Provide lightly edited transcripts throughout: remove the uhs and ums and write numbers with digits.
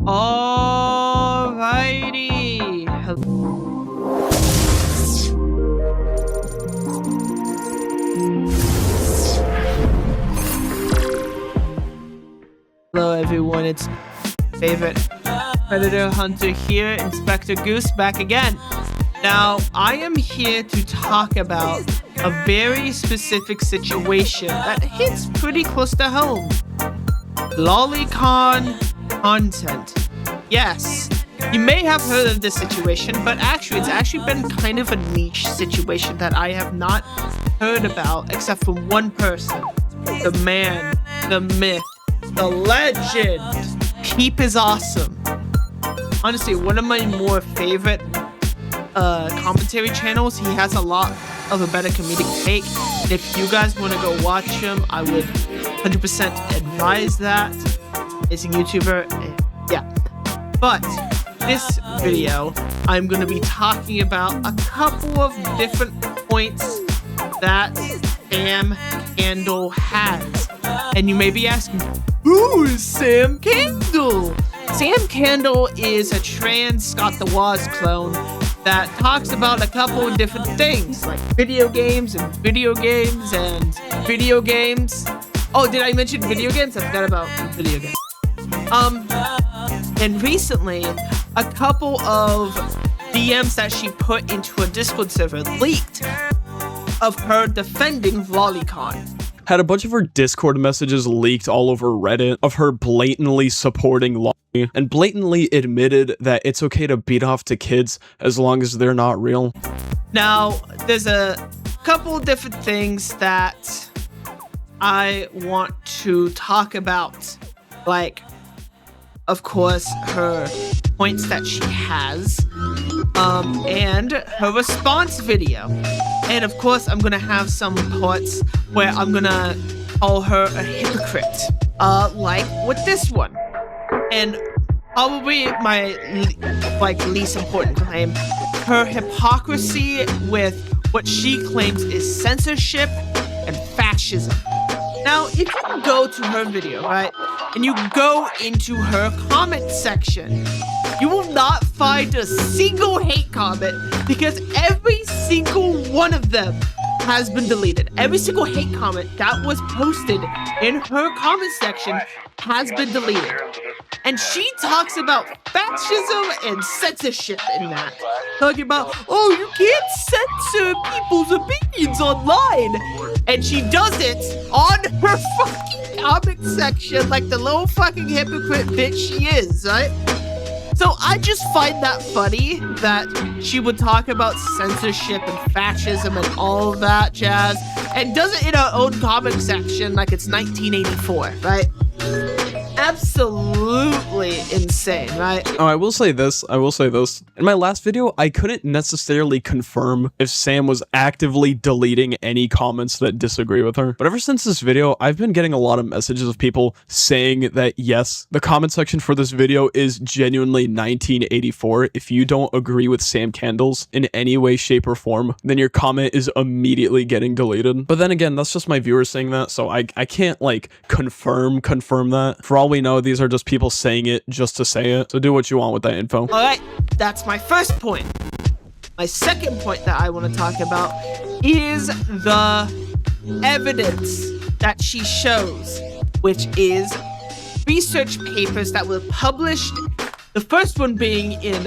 Alrighty. Hello everyone, it's favorite Predator Hunter here, Inspector Goose back again. Now, I am here to talk about a very specific situation that hits pretty close to home. Lolicon content. Yes, you may have heard of this situation, but it's actually been kind of a niche situation that I have not heard about except from one person. The man, the myth, the legend. Peep is awesome. Honestly, one of my more favorite commentary channels. He has a lot of a better comedic take. If you guys want to go watch him, I would 100% advise that. He's a YouTuber. Yeah. But this video, I'm going to be talking about a couple of different points that Sam Candle has. And you may be asking, who is Sam Candle? Sam Candle is a trans Scott the Woz clone that talks about a couple of different things, like video games and video games and video games. Oh, did I mention video games? I forgot about video games. And recently, a couple of DMs that she put into a Discord server leaked of her defending Lolicon. Had a bunch of her Discord messages leaked all over Reddit of her blatantly supporting Lolly and blatantly admitted that it's okay to beat off to kids as long as they're not real. Now, there's a couple different things that I want to talk about. Like, of course, her points that she has, and her response video. And of course, I'm gonna have some parts where I'm gonna call her a hypocrite, like with this one. And probably my least important claim, her hypocrisy with what she claims is censorship and fascism. Now, if you go to her video, right, and you go into her comment section, you will not find a single hate comment because every single one of them has been deleted. Every single hate comment that was posted in her comment section has been deleted. And she talks about fascism and censorship in that. Talking about, oh, you can't censor people's opinions online. And she does it on her fucking comment section like the little fucking hypocrite bitch she is, right? So I just find that funny that she would talk about censorship and fascism and all of that jazz and does it in her own comment section like it's 1984, right? Absolutely insane, right? Oh, I will say this. In my last video, I couldn't necessarily confirm if Sam was actively deleting any comments that disagree with her. But ever since this video, I've been getting a lot of messages of people saying that, yes, the comment section for this video is genuinely 1984. If you don't agree with Sam Candles in any way, shape, or form, then your comment is immediately getting deleted. But then again, that's just my viewers saying that, so I can't, like, confirm that. For all we know, these are just people saying it just to say it. So do what you want with that info. Alright, that's my first point. My second point that I want to talk about is the evidence that she shows, which is research papers that were published, the first one being in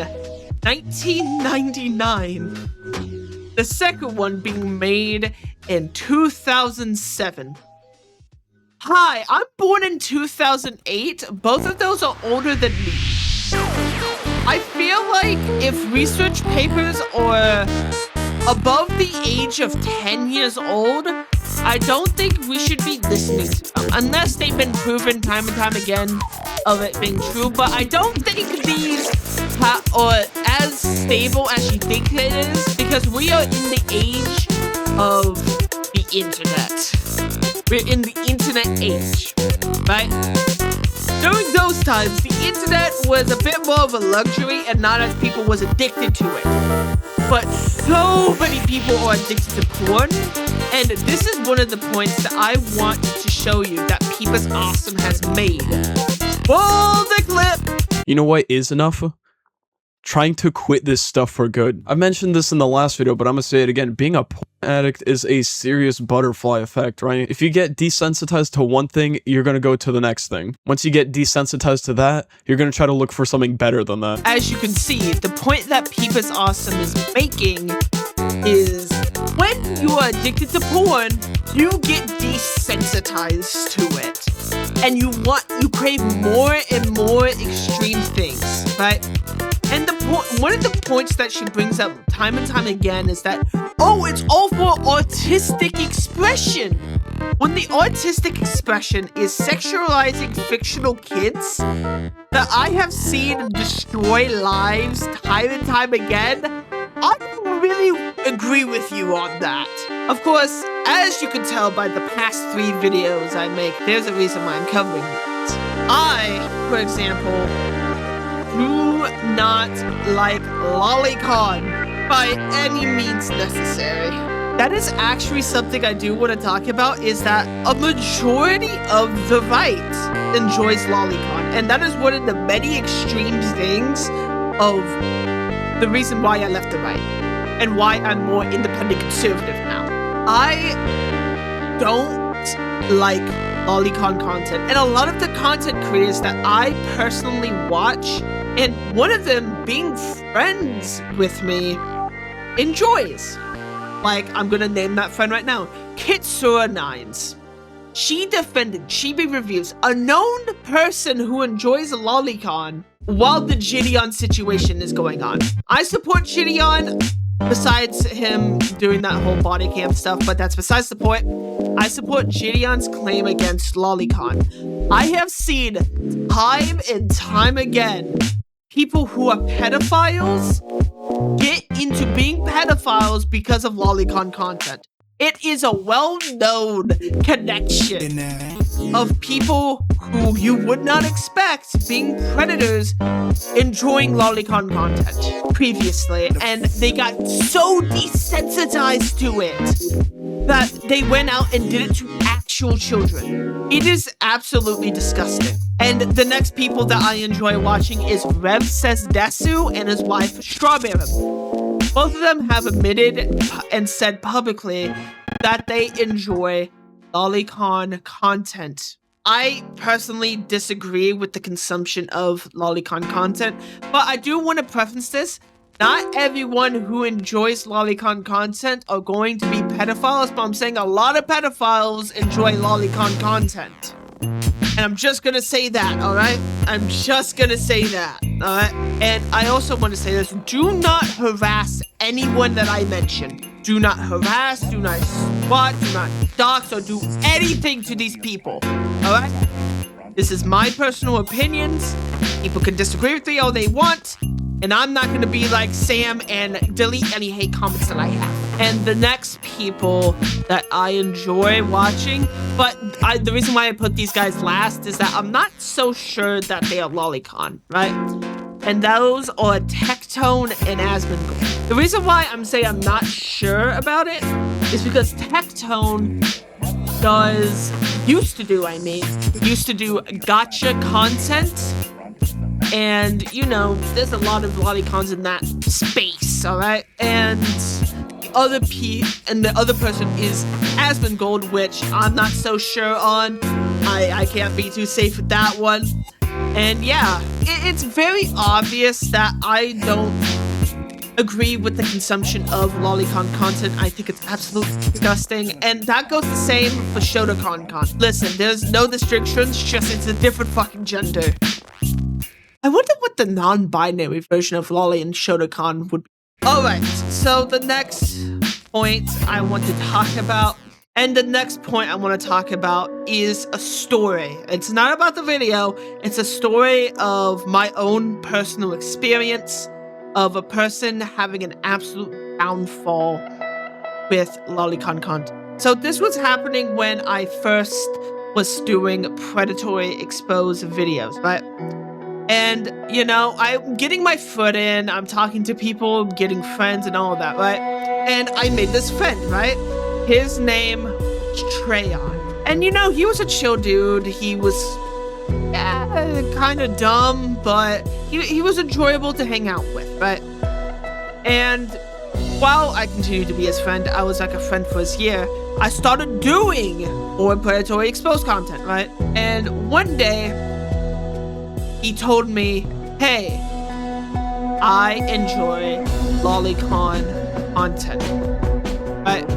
1999, the second one being made in 2007. Hi, I'm born in 2008. Both of those are older than me. I feel like if research papers are above the age of 10 years old, I don't think we should be listening to them, unless they've been proven time and time again of it being true. But I don't think these are as stable as you think it is, because we are in the age of the internet. We're in the internet age, right? During those times, the internet was a bit more of a luxury and not as people was addicted to it. But so many people are addicted to porn, and this is one of the points that I want to show you that Peep is Awesome has made. Roll the clip! You know what is enough? Trying to quit this stuff for good. I mentioned this in the last video, but I'm gonna say it again. Being a porn addict is a serious butterfly effect, right? If you get desensitized to one thing, you're gonna go to the next thing. Once you get desensitized to that, you're gonna try to look for something better than that. As you can see, the point that Peepers Awesome is making is when you are addicted to porn, you get desensitized to it. And you crave more and more extreme things, right? And one of the points that she brings up time and time again is that, oh, it's all for artistic expression. When the artistic expression is sexualizing fictional kids that I have seen destroy lives time and time again, I don't really agree with you on that. Of course, as you can tell by the past 3 videos I make, there's a reason why I'm covering it. I, for example, do not like lolicon by any means necessary. That is actually something I do want to talk about, is that a majority of the right enjoys lolicon. And that is one of the many extreme things of the reason why I left the right and why I'm more independent conservative now. I don't like lolicon content, and a lot of the content creators that I personally watch, and one of them being friends with me, enjoys. Like, I'm gonna name that friend right now, Kitsura9s. She defended Chibi Reviews, a known person who enjoys lolicon, while the Gideon situation is going on. I support Gideon, besides him doing that whole body cam stuff, but that's besides the point. I support Gideon's claim against lolicon. I have seen time and time again people who are pedophiles get into being pedophiles because of lolicon content. It is a well-known connection of people who you would not expect being predators enjoying lolicon content previously, and they got so desensitized to it that they went out and did it to actual children. It is absolutely disgusting. And the next people that I enjoy watching is Rev Says Desu and his wife Strawberry. Both of them have admitted and said publicly that they enjoy lolicon content. I personally disagree with the consumption of lolicon content, but I do want to preface this. Not everyone who enjoys lolicon content are going to be pedophiles, but I'm saying a lot of pedophiles enjoy lolicon content. And I'm just gonna say that, alright? I'm just gonna say that, alright? And I also want to say this. Do not harass anyone that I mention. Do not harass, do not swat, do not dox, or do anything to these people, alright? This is my personal opinions. People can disagree with me all they want, and I'm not gonna be like Sam and delete any hate comments that I have. And the next people that I enjoy watching, but the reason why I put these guys last is that I'm not so sure that they are lolicon, right? And those are Tectone and Asmongold. The reason why I'm saying I'm not sure about it is because Tectone used to do gotcha content. And, you know, there's a lot of lolicons in that space, alright? And the other person is Asmongold, which I'm not so sure on. I can't be too safe with that one. And yeah, it's very obvious that I don't agree with the consumption of lolicon content. I think it's absolutely disgusting, and that goes the same for Shotokan content. Listen, there's no restrictions, just it's a different fucking gender. I wonder what the non-binary version of lolly and Shotokan would be. Alright, so the next point I want to talk about, is a story. It's not about the video, it's a story of my own personal experience of a person having an absolute downfall with lolicon content. So this was happening when I first was doing predatory exposed videos, right? And, you know, I'm getting my foot in, I'm talking to people, getting friends and all of that, right? And I made this friend, right? His name was Treyon. And, you know, he was a chill dude. He was kind of dumb, but he was enjoyable to hang out with, right? And while I continued to be his friend, I was like a friend for his year. I started doing more predatory exposed content, right? And one day, he told me, hey, I enjoy lolicon content, right?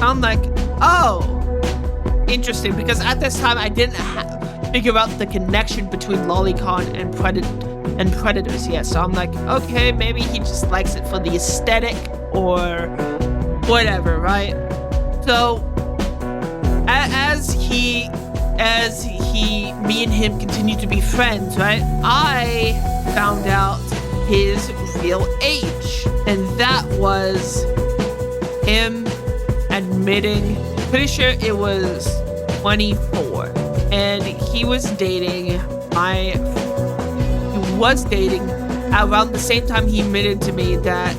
I'm like, oh, interesting, because at this time I didn't figure out the connection between lolicon and predators yet. So I'm like, okay, maybe he just likes it for the aesthetic or whatever, right? So as me and him continued to be friends, right? I found out his real age, and that was him admitting, pretty sure it was 24, and he was dating around the same time he admitted to me that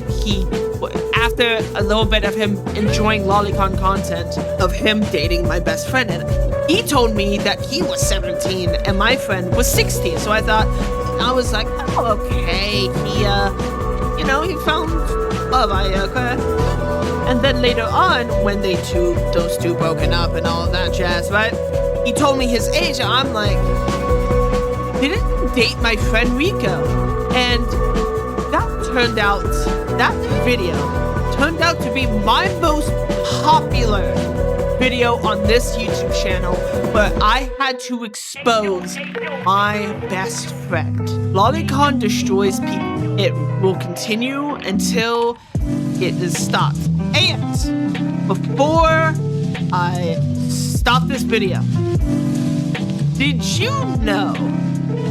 after a little bit of him enjoying lolicon content, of him dating my best friend, and he told me that he was 17 and my friend was 16. So I was like, oh, okay, he found love, okay. And then later on, when those two broken up and all of that jazz, right? He told me his age, and I'm like, didn't you date my friend Rico? And that video turned out to be my most popular video on this YouTube channel, where I had to expose my best friend. Lolicon destroys people. It will continue until it is stopped. And before I stop this video, did you know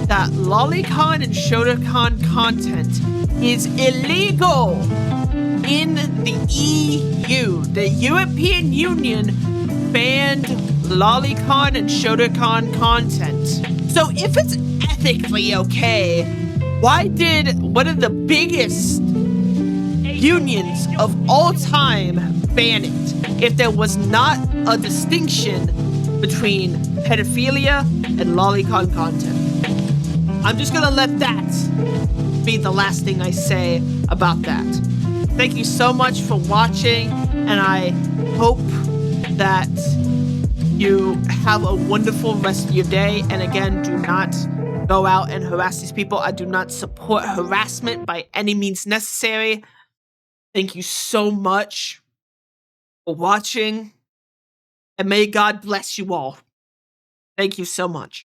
that lolicon and shotacon content is illegal in the EU? The European Union banned lolicon and shotacon content. So if it's ethically okay, why did one of the biggest unions of all time ban it, if there was not a distinction between pedophilia and lolicon content? I'm just gonna let that be the last thing I say about that. Thank you so much for watching, and I hope that you have a wonderful rest of your day. And again, do not go out and harass these people. I do not support harassment by any means necessary. Thank you so much for watching, and may God bless you all. Thank you so much.